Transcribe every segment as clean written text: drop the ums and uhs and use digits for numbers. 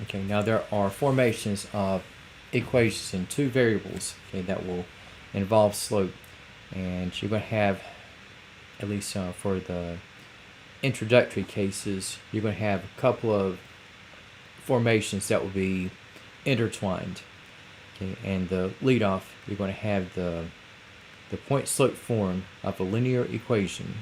Okay, now there are formations of equations in two variables, okay, that will involve slope, and you're going to have, at least for the introductory cases, you're going to have a couple of formations that will be intertwined. Okay, and the leadoff, you're going to have the point slope form of a linear equation.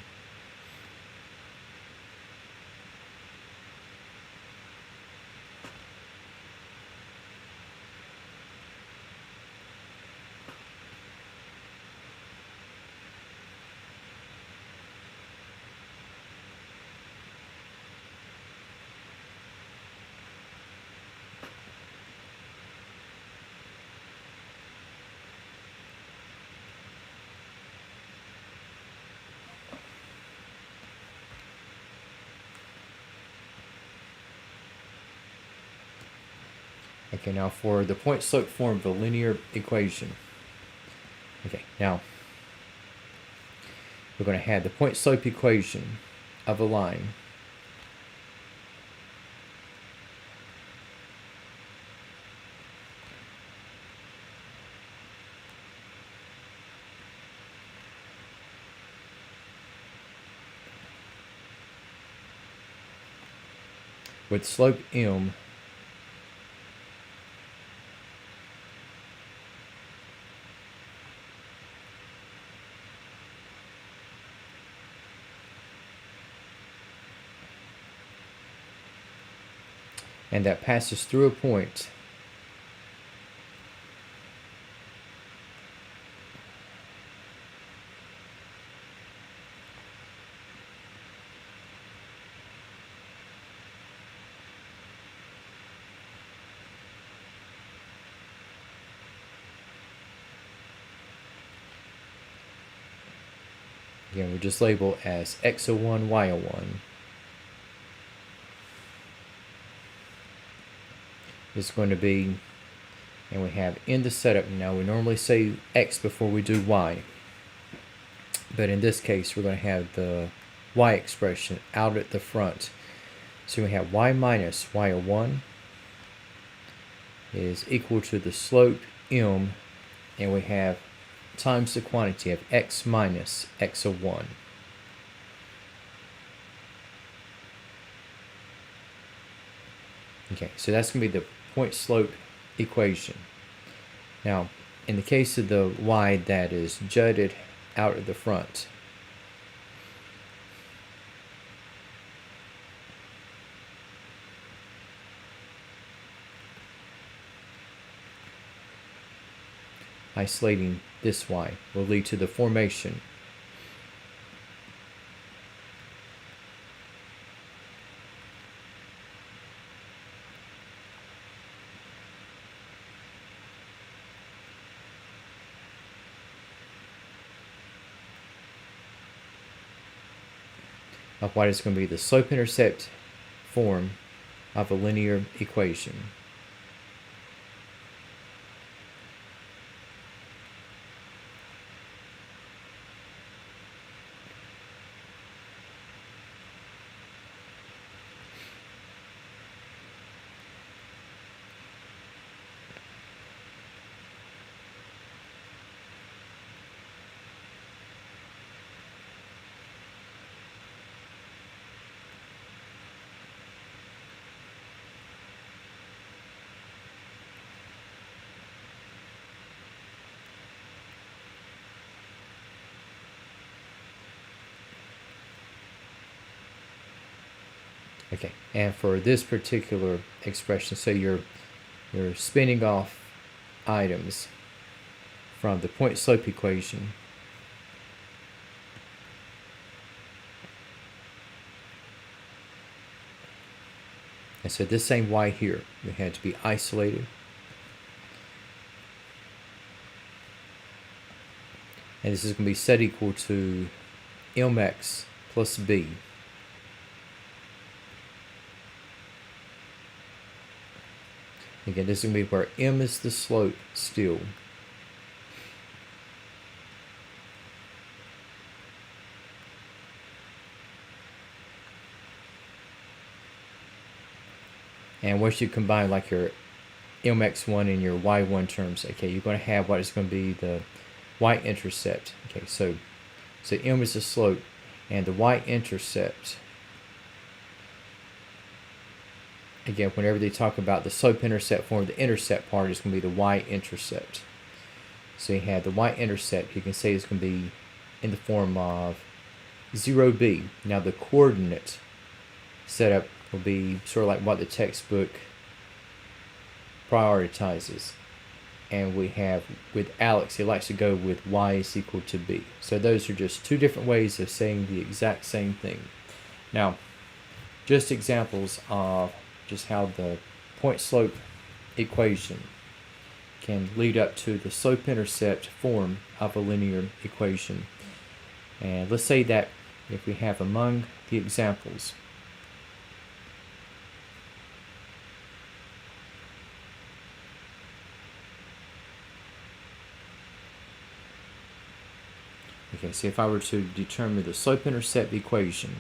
Okay, now for the point slope form of a linear equation. Okay, now we're going to have the point slope equation of a line with slope m and that passes through a point again, we just label as x01, y01. It's going to be, and we have in the setup now, we normally say x before we do y, but in this case we're going to have the y expression out at the front. So we have y minus y01 is equal to the slope m, and we have times the quantity of x minus x01. Okay, so that's going to be the point slope equation. Now, in the case of the y that is jutted out of the front, isolating this y will lead to the formation of what is going to be the slope-intercept form of a linear equation. Okay, and for this particular expression, so you're spinning off items from the point slope equation. And so this same y here, we had to be isolated. And this is going to be set equal to mx plus b. Again, this is going to be where m is the slope still. And once you combine like your mx1 and your y1 terms, okay, you're going to have what is going to be the y-intercept. Okay, so m is the slope, and the y-intercept, again, whenever they talk about the slope-intercept form, the intercept part is going to be the y-intercept. So you have the y-intercept, you can say it's going to be in the form of 0b. Now the coordinate setup will be sort of like what the textbook prioritizes. And we have, with Alex, he likes to go with y is equal to b. So those are just two different ways of saying the exact same thing. Now, just examples of just how the point-slope equation can lead up to the slope-intercept form of a linear equation. And let's say that if we have among the examples, okay, so if I were to determine the slope-intercept equation,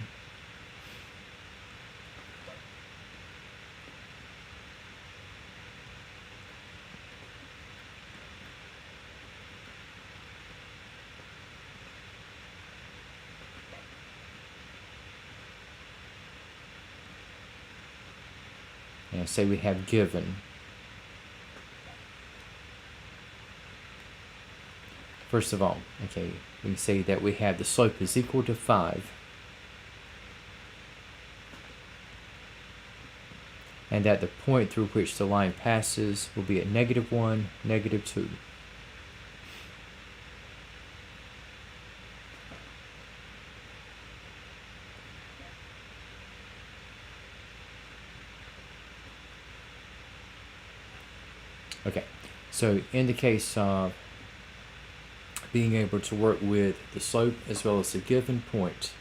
and say we have given, first of all, okay, we can say that we have the slope is equal to 5, and that the point through which the line passes will be at -1, -2. Okay, so in the case of being able to work with the slope as well as the given point,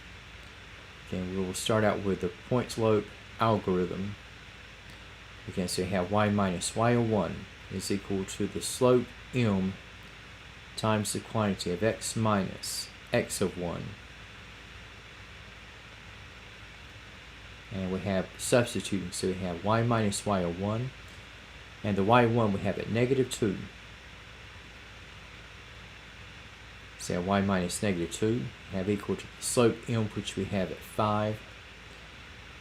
okay, we will start out with the point slope algorithm. Okay, so you have y minus y01 is equal to the slope m times the quantity of x minus x of 1. And we have substituting, so we have y minus y01, and the y1 we have at -2. So y minus -2 we have equal to the slope m, which we have at 5.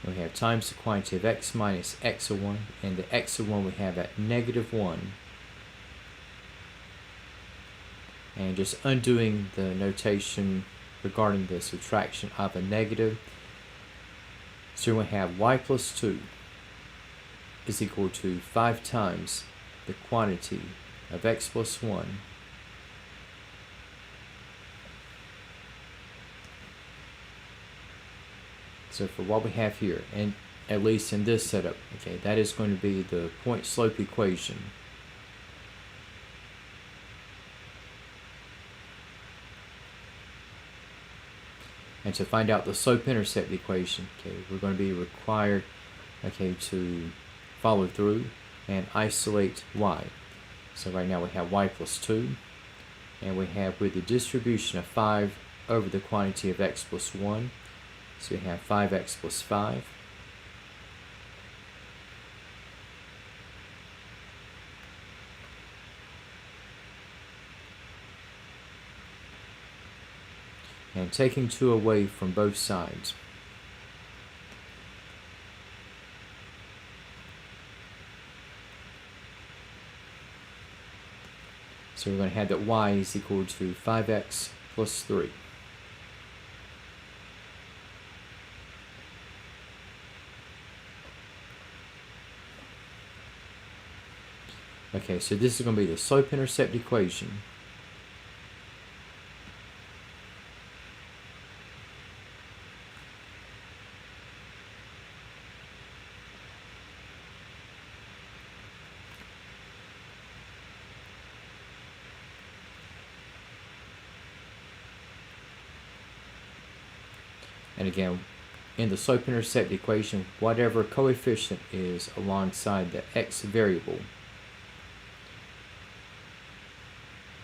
We have times the quantity of x minus x of 1, and the x of 1 we have at -1. And just undoing the notation regarding the subtraction of a negative, so we have y plus 2 is equal to 5 times the quantity of x plus 1 So for what we have here, and at least in this setup, okay, that is going to be the point slope equation. And to find out the slope-intercept equation, okay, we're going to be required, okay, to follow through and isolate y. So right now we have y plus 2, and we have with the distribution of 5 over the quantity of x plus 1, so we have 5x plus 5. And taking 2 away from both sides. So we're going to have that y is equal to 5x plus 3. Okay, so this is going to be the slope-intercept equation. And again, in the slope-intercept equation, whatever coefficient is alongside the x variable,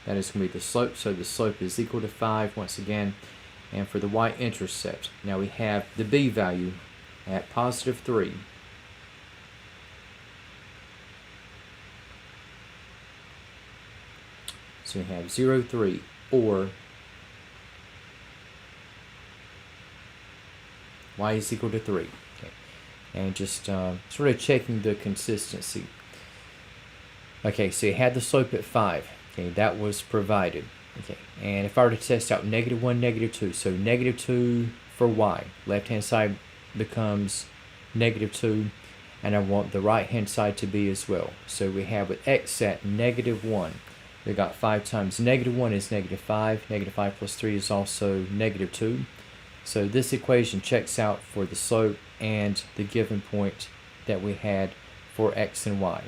that is going to be the slope. So the slope is equal to 5 once again. And for the y-intercept, now we have the b value at positive 3. So we have 0, 3, or y is equal to 3. Okay. And just sort of checking the consistency. Okay, so you had the slope at 5. Okay, that was provided. Okay, and if I were to test out -1, -2, so -2 for y, left-hand side becomes -2, and I want the right-hand side to be as well. So we have with x at -1, we got 5 times -1 is -5, -5 plus 3 is also -2. So this equation checks out for the slope and the given point that we had for x and y.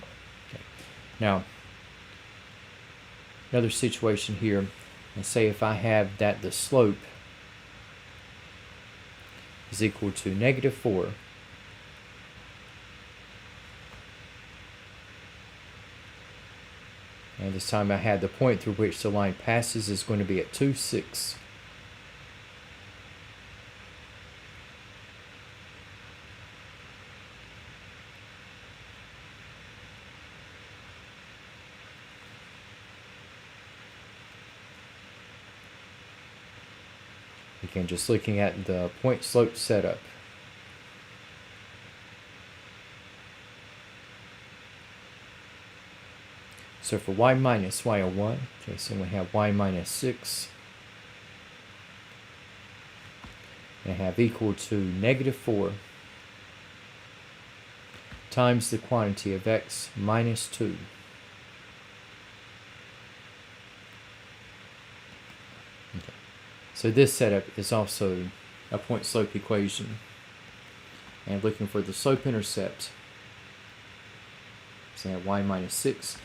Okay. Now, another situation here, and say if I have that the slope is equal to -4, and this time I had the point through which the line passes is going to be at 2, 6. Again, just looking at the point slope setup. So for y minus y01, okay, so we have y minus 6. And I have equal to -4 times the quantity of x minus 2. Okay. So this setup is also a point slope equation. And looking for the slope intercept, so I have y minus 6.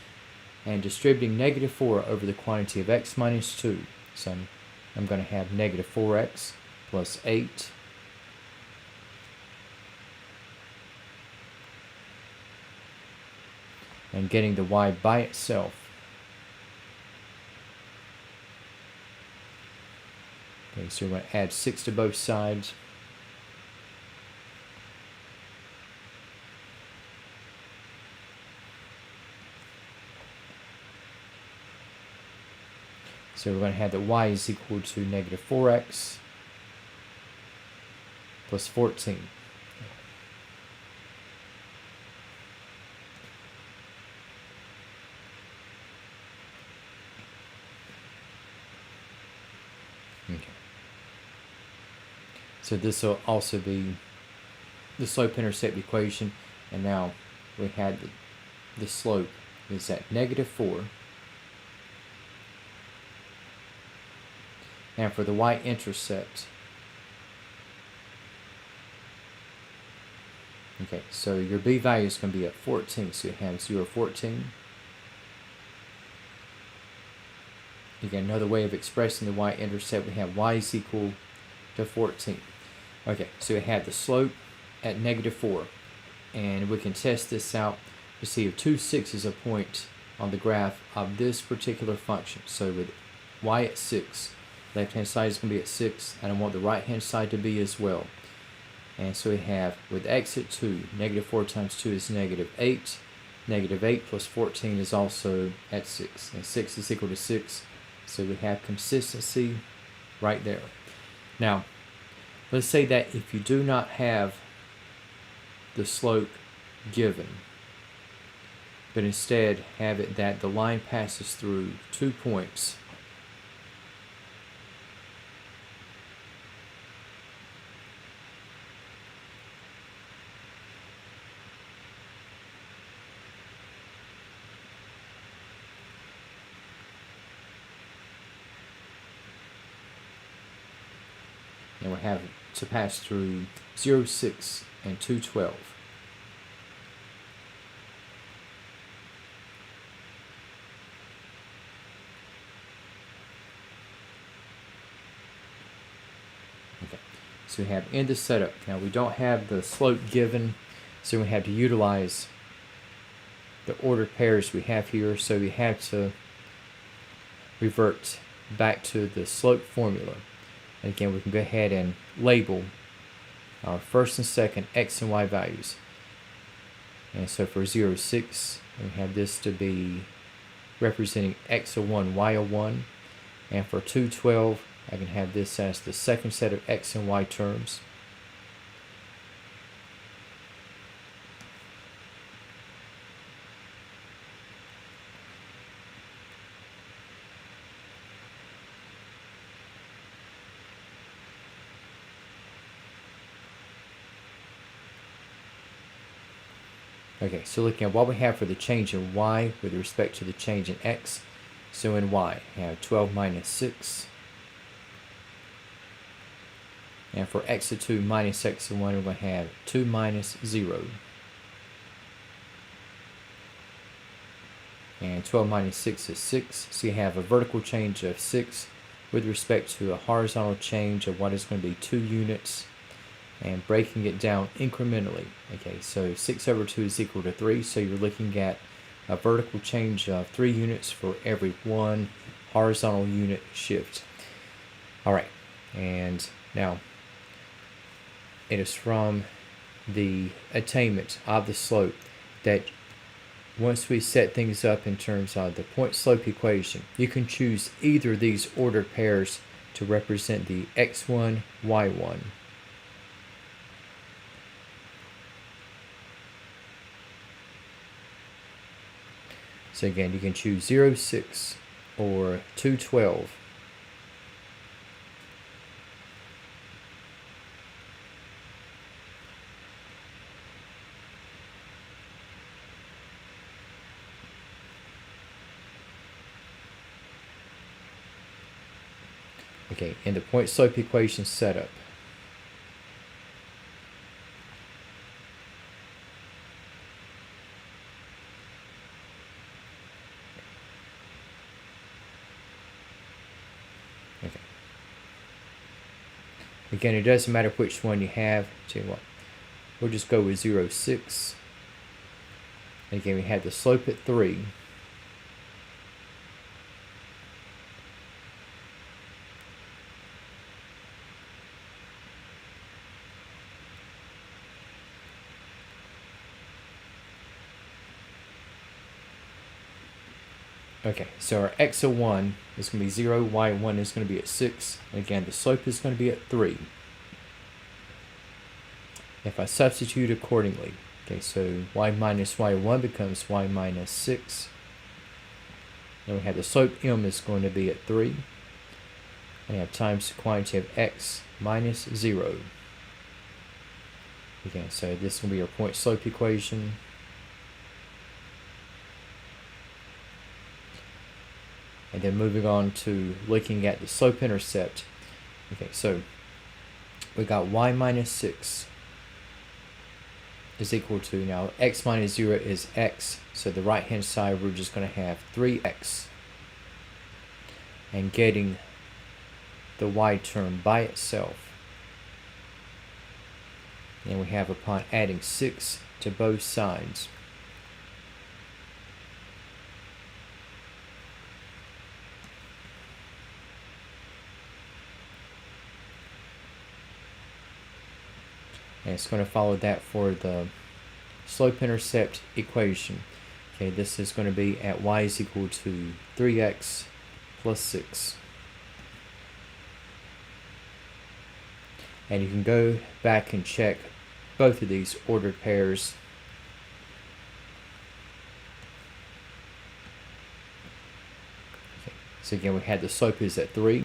And distributing -4 over the quantity of x minus 2. So I'm going to have -4x plus 8 and getting the y by itself. Okay, so we're going to add 6 to both sides. So we're going to have that y is equal to -4x plus 14. Okay. So this will also be the slope-intercept equation, and now we had the slope is at -4. And for the y-intercept, okay, so your b value is going to be at 14, so you have 0, 14. Again, another way of expressing the y-intercept, we have y is equal to 14. Okay, so we have the slope at -4, and we can test this out to see if 2, 6 is a point on the graph of this particular function. So with y at 6, left-hand side is going to be at 6, and I want the right-hand side to be as well. And so we have, with x at 2, -4 times 2 is -8. -8 plus 14 is also at 6. And 6 is equal to 6. So we have consistency right there. Now, let's say that if you do not have the slope given, but instead have it that the line passes through 2 points. And we have to pass through 0, 6 and 2, 12. Okay, so we have in the setup. Now we don't have the slope given, so we have to utilize the ordered pairs we have here. So we have to revert back to the slope formula. And again, we can go ahead and label our first and second x and y values. And so for 0, 6, we have this to be representing x01, y01. And for 212, I can have this as the second set of x and y terms. Okay, so looking at what we have for the change in y with respect to the change in x. So in y, we have 12 minus 6. And for x of 2 minus x of 1, we're going to have 2 minus 0. And 12 minus 6 is 6. So you have a vertical change of 6 with respect to a horizontal change of what is going to be 2 units. And breaking it down incrementally. Okay, so 6 over 2 is equal to 3, so you're looking at a vertical change of 3 units for every 1 horizontal unit shift. Alright, and now it is from the attainment of the slope that once we set things up in terms of the point slope equation, you can choose either of these ordered pairs to represent the x1, y1. So again, you can choose 0, 6 or 2, 12. Okay, in the point slope equation setup. Okay. Again, it doesn't matter which one you have. Tell you what, we'll just go with 0, 6. Again, we have the slope at 3. Okay, so our x of 1 is going to be 0, y1 is going to be at 6. And again, the slope is going to be at 3. If I substitute accordingly, okay, so y minus y1 becomes y minus 6. Then we have the slope m is going to be at 3. And we have times the quantity of x minus 0. Again, so this will be our point slope equation. And then moving on to looking at the slope intercept. Okay, so we got y minus 6 is equal to, now x minus 0 is x, so the right hand side we're just going to have 3x. And getting the y term by itself. And we have upon adding 6 to both sides. And it's going to follow that for the slope-intercept equation. Okay, this is going to be at y is equal to 3x plus 6. And you can go back and check both of these ordered pairs. Okay, so again, we had the slope is at 3.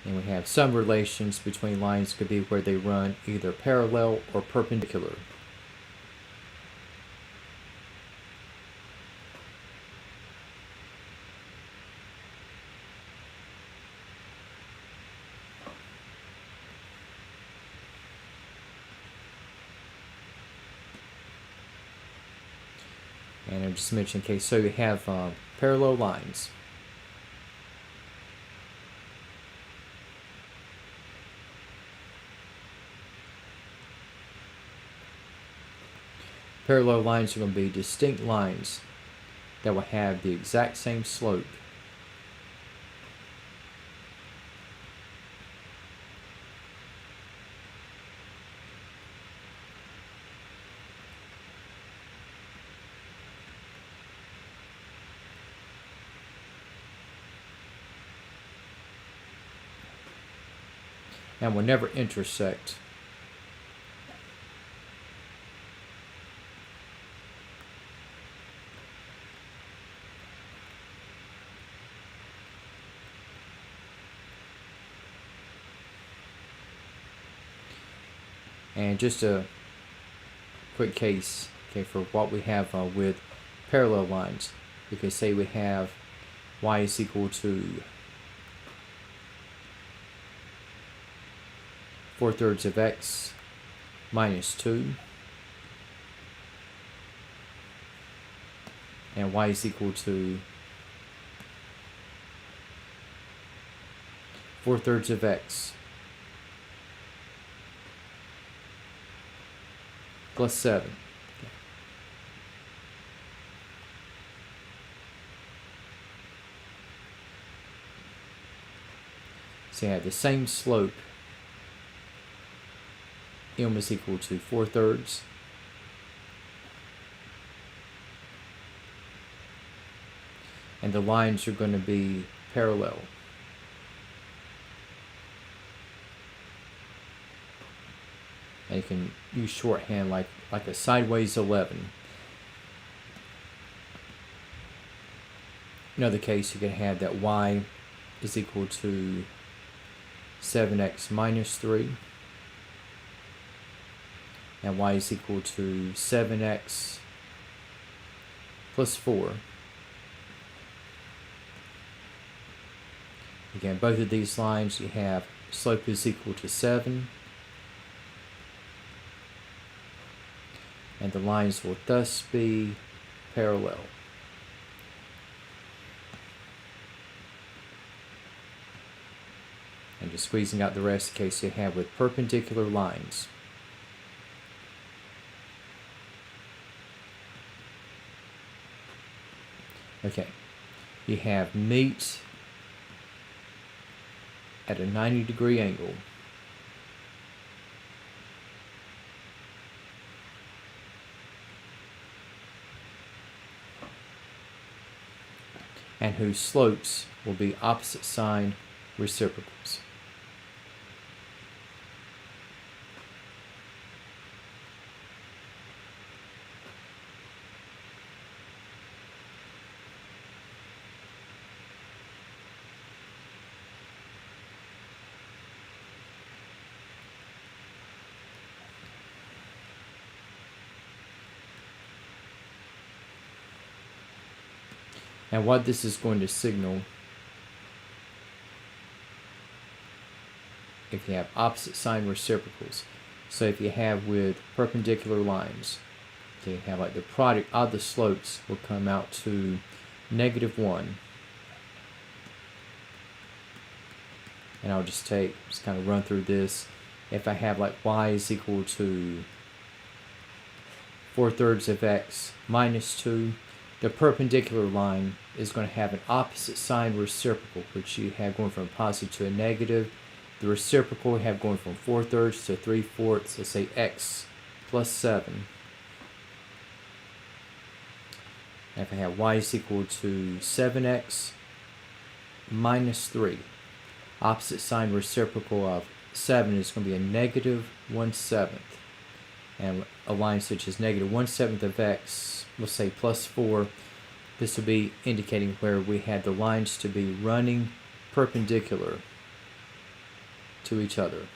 And we have some relations between lines could be where they run either parallel or perpendicular. And I just mentioned, okay, so you have parallel lines. Parallel lines are going to be distinct lines that will have the exact same slope. and will never intersect. And just a quick case, okay, for what we have with parallel lines. We could say we have y is equal to 4/3 of x minus 2, and y is equal to 4/3 of x plus 7. So you have the same slope. M is equal to 4/3. And the lines are going to be parallel. And you can use shorthand like a sideways 11. Another case, you can have that y is equal to 7x minus 3, and y is equal to 7x plus 4. Again, both of these lines, you have slope is equal to 7, and the lines will thus be parallel. And just squeezing out the rest in case you have with perpendicular lines. Okay, you have meet at a 90-degree angle. And whose slopes will be opposite sign reciprocals. And what this is going to signal, if you have opposite sign reciprocals, so if you have with perpendicular lines, okay, you have like the product of the slopes will come out to -1. And I'll just kind of run through this. If I have like y is equal to 4/3 of x minus 2, the perpendicular line is going to have an opposite sign reciprocal, which you have going from a positive to a negative. The reciprocal we have going from 4/3 to 3/4, let's say x plus 7. And if I have y is equal to 7x minus 3, opposite sign reciprocal of 7 is going to be a -1/7. And a line such as -1/7 of x, we'll say plus 4, this will be indicating where we had the lines to be running perpendicular to each other.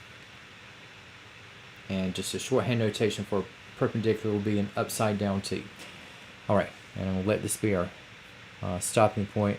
And just a shorthand notation for perpendicular will be an upside down T. Alright, and I'll let this be our stopping point.